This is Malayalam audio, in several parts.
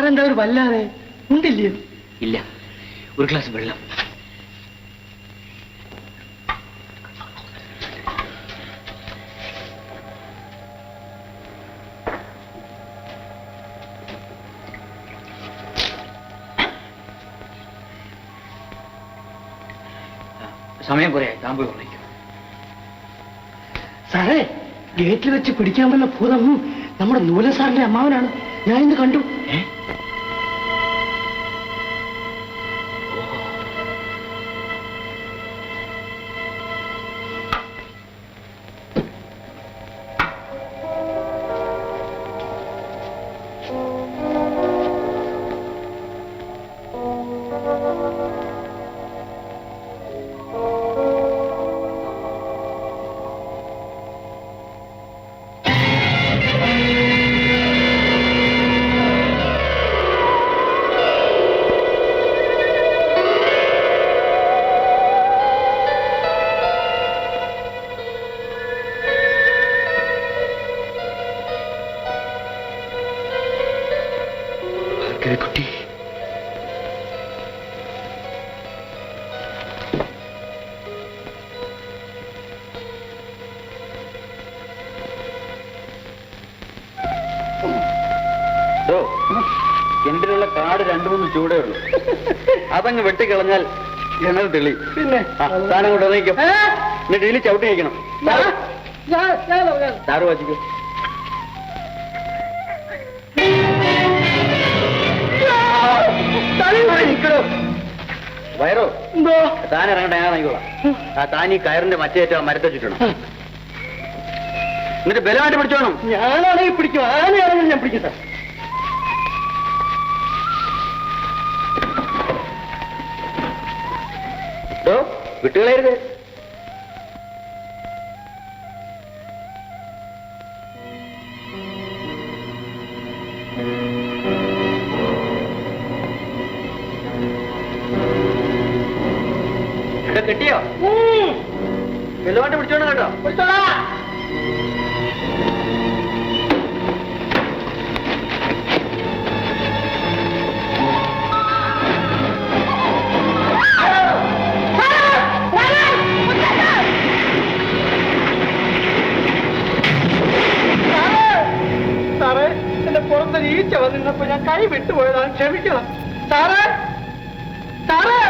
സാറെന്താ ഒരു വല്ലാതെ ഉണ്ടില്ലയോ? ഇല്ല, ഒരു ഗ്ലാസ് വെള്ളം. സമയം കുറയായി, താൻ പോയി കൊണ്ടിരിക്കും. സാറേ, ഗേറ്റിൽ വെച്ച് പിടിക്കാൻ വന്ന ഭൂതം നമ്മുടെ നൂലൻ സാറിന്റെ അമ്മാവനാണ്. ഞാൻ ഇന്ന് കണ്ടു. കുട്ടി, കിണറ്റിലുള്ള കാട് 2-3 ചൂടേ ഉള്ളൂ. അതങ്ങ് വെട്ടിക്കളഞ്ഞാൽ കിണർ തെളി. പിന്നെ താനം കൊണ്ട് നീക്കും. എന്നിട്ട് ഇതിൽ ചവിട്ടി വയ്ക്കണം. താറ് വച്ചിക്കോ. വയറോ താൻ ഇറങ്ങട്ടെ, ഞാൻ ഇറങ്ങിക്കോളാം. താൻ ഈ കയറിന്റെ മറ്റേറ്റ മരത്തെ ചുറ്റണം. എന്നിട്ട് ബലമായിട്ട് പിടിച്ചോണം. ഞാനാണെങ്കിൽ പിടിക്കും, ആനയാണെങ്കിൽ ഞാൻ പിടിക്കും സാർ. വിട്ടുകളയരുത്. കിട്ടിയോ? വെള്ളമായിട്ട് പിടിച്ചോണം കേട്ടോ. സാറേ, എന്റെ പുറത്തൊരു ഈച്ച വന്നിരുന്നപ്പോ ഞാൻ കൈ വിട്ടുപോയതാണ്, ക്ഷമിക്കണം സാറേ. സാറേ,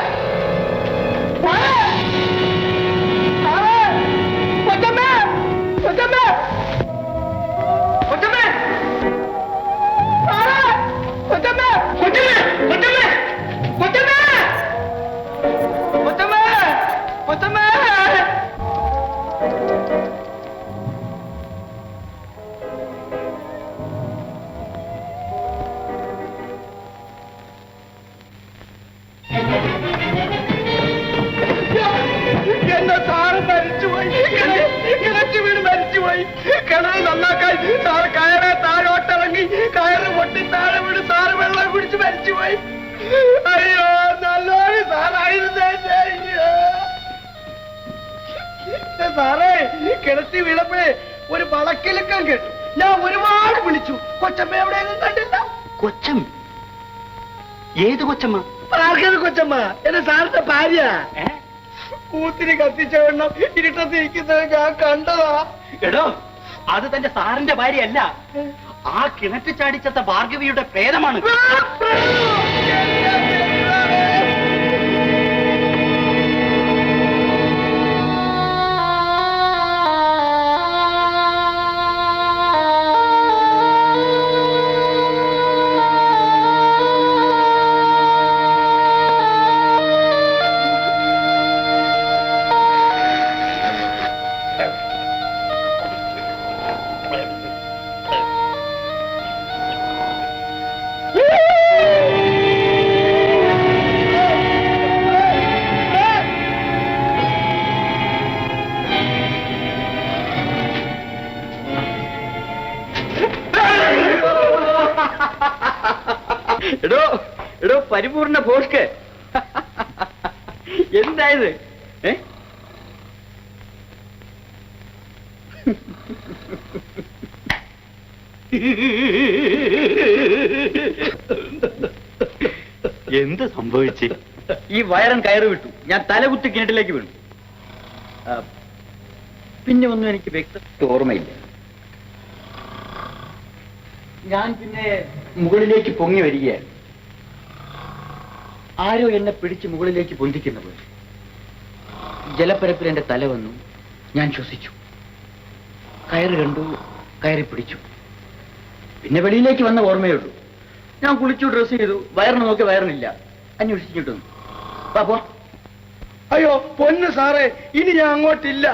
എന്റെ സാറ് മരിച്ചുപോയി, കിണറ്റ് വീട് മരിച്ചുപോയി. കിണറ് നന്നാക്കാൻ സാറ് കയറെ താഴോട്ടിറങ്ങി, കയറ് പൊട്ടി താഴെ വീട് സാറ് വെള്ളം കുടിച്ച് മരിച്ചുപോയി. അയ്യോ, നല്ലൊരു സാറായിരുന്നേ. സാറേ, കിണറ്റി വീണപ്പോഴേ ഒരു വളക്കിലക്കം കേട്ടു. ഞാൻ ഒരുപാട് വിളിച്ചു. കൊച്ചമ്മ എവിടെയൊന്നും കണ്ടില്ല. കൊച്ചം? ഏത് കൊച്ചമ്മ? ആർക്കത് കൊച്ചമ്മ? എന്റെ സാറിന്റെ ഭാര്യ. കൂത്തിരി കത്തിച്ച വെണ്ണം ഇരുട്ടത്തിരിക്കുന്നത് ഞാൻ കണ്ടതാ. എടോ, അത് തന്റെ സാറിന്റെ ഭാര്യയല്ല, ആ കിണറ്റ് ചാടിച്ചത്ത ഭാർഗവിയുടെ പ്രേതമാണ്. എടോ എടോ പരിപൂർണ ഭോഷ്ക്ക്, എന്തായത്? എന്ത് സംഭവിച്ചു? ഈ വയറൻ കയറി വിട്ടു, ഞാൻ തലകുത്തി കിണറ്റിലേക്ക് വീണു. പിന്നെ ഒന്നും എനിക്ക് വ്യക്തമായിട്ട് ഓർമ്മയില്ല. ഞാൻ പിന്നെ മുകളിലേക്ക് പൊങ്ങി വരികയാണ്. ആരോ എന്നെ പിടിച്ച് മുകളിലേക്ക് പൊന്തിക്കുന്ന പോലെ ജലപ്പരപ്പിൽ എന്റെ തല വന്നു. ഞാൻ ശ്വസിച്ചു, കയറ് കണ്ടു, കയറി പിടിച്ചു. പിന്നെ വെളിയിലേക്ക് വന്ന ഓർമ്മയുള്ളൂ. ഞാൻ കുളിച്ചു, ഡ്രസ് ചെയ്തു, വയറിന് നോക്കി വയറിനില്ല. അന്വേഷിച്ചിട്ടൊന്നും പാപ്പോ. അയ്യോ പൊന്ന് സാറേ, ഇനി ഞാൻ അങ്ങോട്ടില്ല.